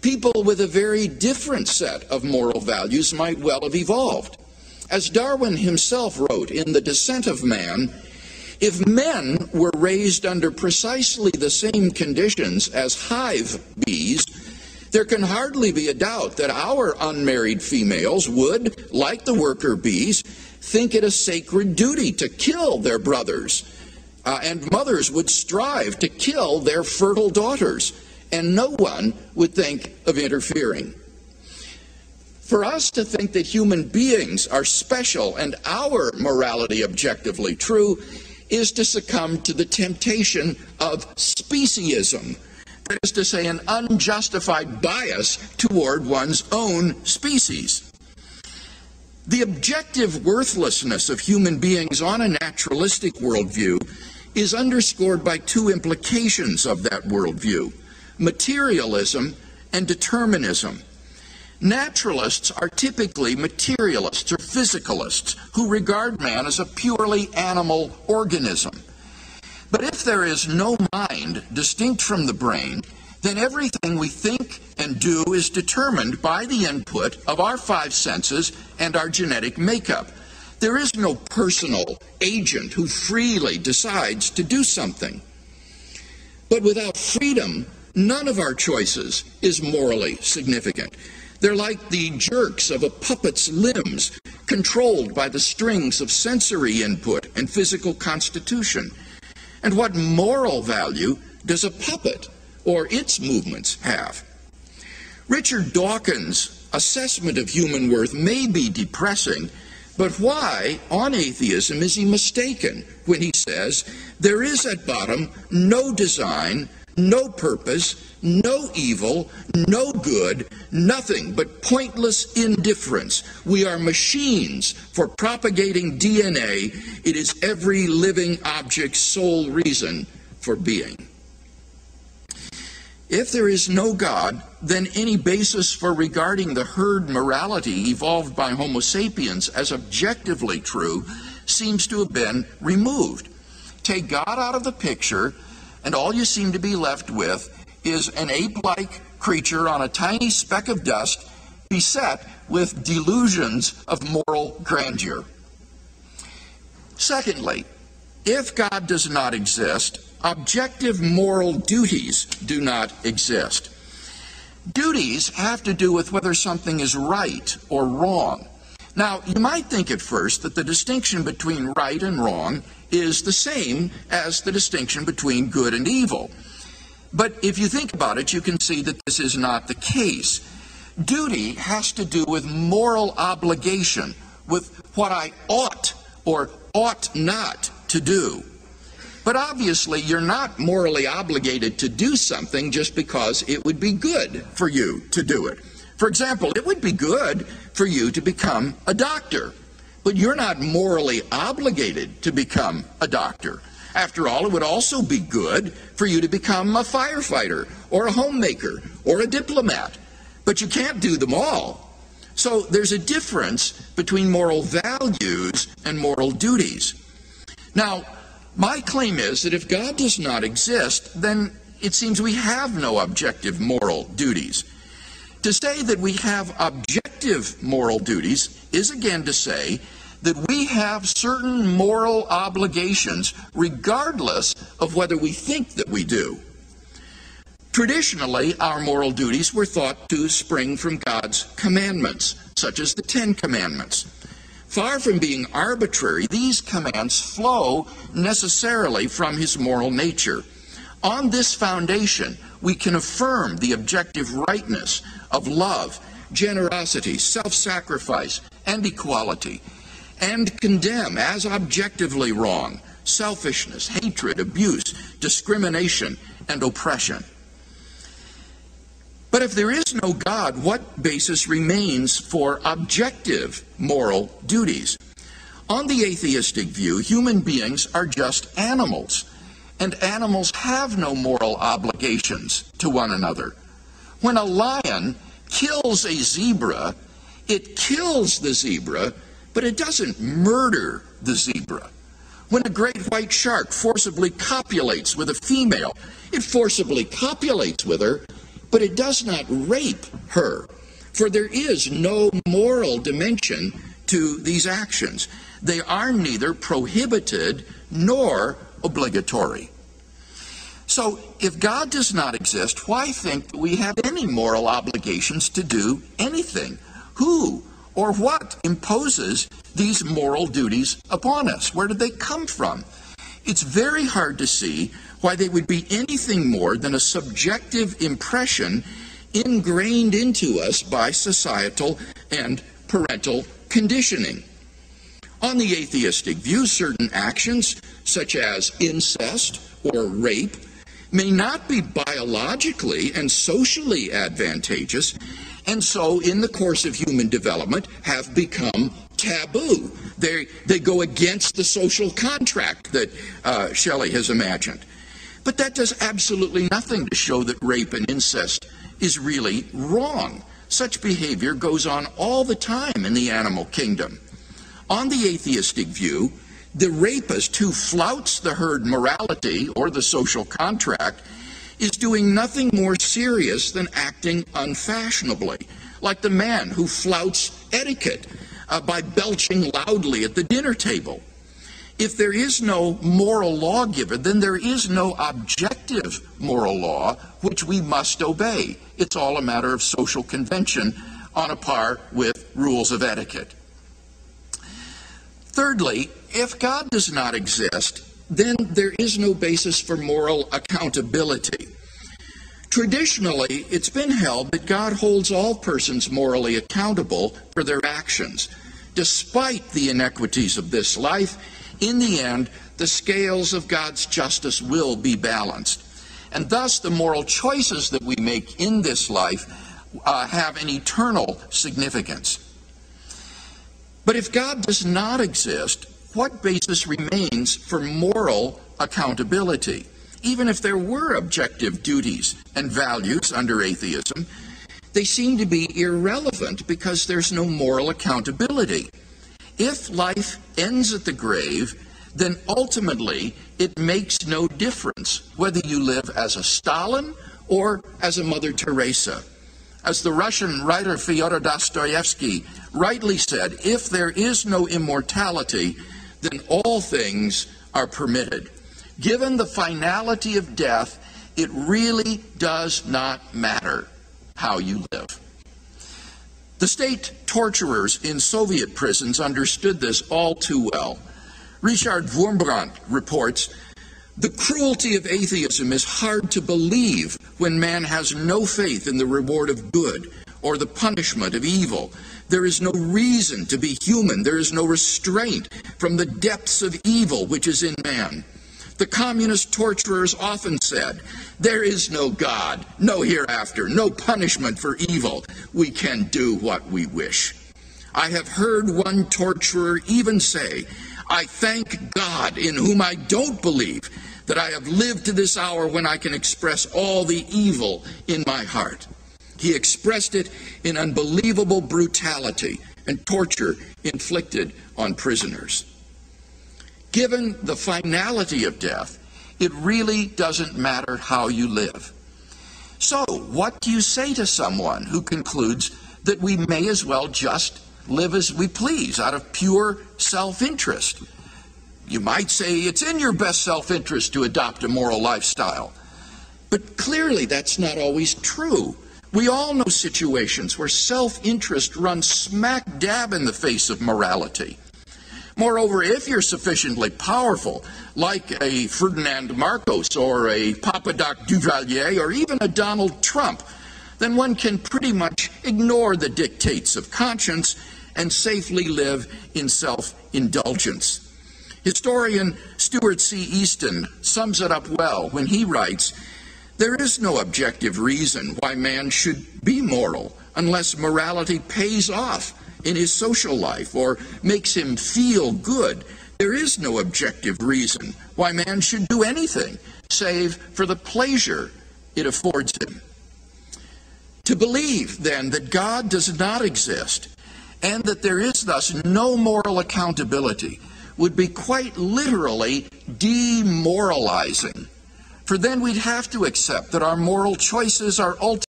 People with a very different set of moral values might well have evolved. As Darwin himself wrote in The Descent of Man, if men were raised under precisely the same conditions as hive bees, there can hardly be a doubt that our unmarried females would, like the worker bees, think it a sacred duty to kill their brothers, and mothers would strive to kill their fertile daughters, and no one would think of interfering. For us to think that human beings are special and our morality objectively true is to succumb to the temptation of speciesism, that is to say, an unjustified bias toward one's own species. The objective worthlessness of human beings on a naturalistic worldview is underscored by two implications of that worldview: materialism and determinism. Naturalists are typically materialists or physicalists who regard man as a purely animal organism. But if there is no mind distinct from the brain, then everything we think and do is determined by the input of our five senses and our genetic makeup. There is no personal agent who freely decides to do something. But without freedom, none of our choices is morally significant. They're like the jerks of a puppet's limbs, controlled by the strings of sensory input and physical constitution. And what moral value does a puppet or its movements have? Richard Dawkins' assessment of human worth may be depressing, but why, on atheism, is he mistaken when he says, there is at bottom no design, no purpose, no evil, no good, nothing but pointless indifference. We are machines for propagating DNA. It is every living object's sole reason for being. If there is no God, then any basis for regarding the herd morality evolved by Homo sapiens as objectively true seems to have been removed. Take God out of the picture, and all you seem to be left with is an ape-like creature on a tiny speck of dust beset with delusions of moral grandeur. Secondly, if God does not exist, objective moral duties do not exist. Duties have to do with whether something is right or wrong. Now, you might think at first that the distinction between right and wrong is the same as the distinction between good and evil. But if you think about it, you can see that this is not the case. Duty has to do with moral obligation, with what I ought or ought not to do. But obviously, you're not morally obligated to do something just because it would be good for you to do it. For example, it would be good for you to become a doctor, but you're not morally obligated to become a doctor. After all, it would also be good for you to become a firefighter or a homemaker or a diplomat, but you can't do them all. So there's a difference between moral values and moral duties. Now, my claim is that if God does not exist, then it seems we have no objective moral duties. To say that we have objective moral duties is again to say that we have certain moral obligations regardless of whether we think that we do. Traditionally, our moral duties were thought to spring from God's commandments, such as the Ten Commandments. Far from being arbitrary, these commands flow necessarily from his moral nature. On this foundation, we can affirm the objective rightness of love, generosity, self-sacrifice, and equality, and condemn as objectively wrong selfishness, hatred, abuse, discrimination, and oppression. But if there is no God, what basis remains for objective moral duties? On the atheistic view, human beings are just animals, and animals have no moral obligations to one another. When a lion kills a zebra, it kills the zebra, but it doesn't murder the zebra. When a great white shark forcibly copulates with a female, it forcibly copulates with her, but it does not rape her, for there is no moral dimension to these actions. They are neither prohibited nor obligatory. So, if God does not exist, why think that we have any moral obligations to do anything? Who or what imposes these moral duties upon us? Where did they come from? It's very hard to see why they would be anything more than a subjective impression ingrained into us by societal and parental conditioning. On the atheistic view, certain actions, such as incest or rape, may not be biologically and socially advantageous, and so in the course of human development have become taboo. They go against the social contract that Shelley has imagined. But that does absolutely nothing to show that rape and incest is really wrong. Such behavior goes on all the time in the animal kingdom. On the atheistic view, the rapist who flouts the herd morality or the social contract is doing nothing more serious than acting unfashionably, like the man who flouts etiquette by belching loudly at the dinner table. If there is no moral lawgiver, then there is no objective moral law which we must obey. It's all a matter of social convention on a par with rules of etiquette. Thirdly, if God does not exist, then there is no basis for moral accountability. Traditionally, it's been held that God holds all persons morally accountable for their actions. Despite the inequities of this life, in the end, the scales of God's justice will be balanced. And thus, the moral choices that we make in this life have an eternal significance. But if God does not exist, what basis remains for moral accountability? Even if there were objective duties and values under atheism, they seem to be irrelevant because there's no moral accountability. If life ends at the grave, then ultimately it makes no difference whether you live as a Stalin or as a Mother Teresa. As the Russian writer Fyodor Dostoevsky rightly said, if there is no immortality, then all things are permitted. Given the finality of death, it really does not matter how you live. The state torturers in Soviet prisons understood this all too well. Richard Wurmbrandt reports, "The cruelty of atheism is hard to believe when man has no faith in the reward of good or the punishment of evil. There is no reason to be human. There is no restraint from the depths of evil which is in man." The communist torturers often said, "There is no God, no hereafter, no punishment for evil. We can do what we wish." I have heard one torturer even say, "I thank God, in whom I don't believe, that I have lived to this hour when I can express all the evil in my heart." He expressed it in unbelievable brutality and torture inflicted on prisoners. Given the finality of death, it really doesn't matter how you live. So, what do you say to someone who concludes that we may as well just live as we please out of pure self-interest? You might say it's in your best self-interest to adopt a moral lifestyle. But clearly that's not always true. We all know situations where self-interest runs smack dab in the face of morality. Moreover, if you're sufficiently powerful, like a Ferdinand Marcos or a Papadoc Duvalier or even a Donald Trump, then one can pretty much ignore the dictates of conscience and safely live in self-indulgence. Historian Stuart C. Easton sums it up well when he writes, "There is no objective reason why man should be moral unless morality pays off in his social life or makes him feel good. There is no objective reason why man should do anything save for the pleasure it affords him." To believe, then, that God does not exist and that there is thus no moral accountability would be quite literally demoralizing. For then we'd have to accept that our moral choices are ultimately